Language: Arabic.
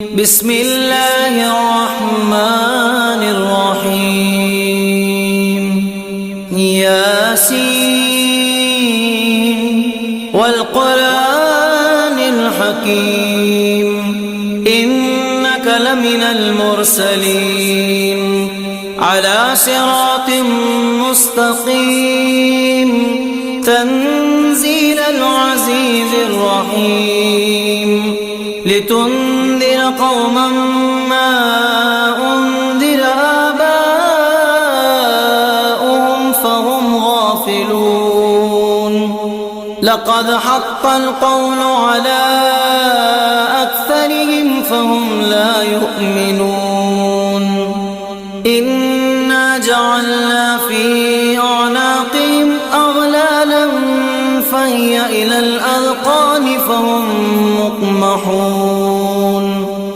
بسم الله الرحمن الرحيم ياسين والقرآن الحكيم إنك لمن المرسلين على صراط مستقيم تنزيل العزيز الرحيم لتنذر قوما ما أنذر آباؤهم فهم غافلون لقد حق القول على أكثرهم فهم لا يؤمنون إنا جعلنا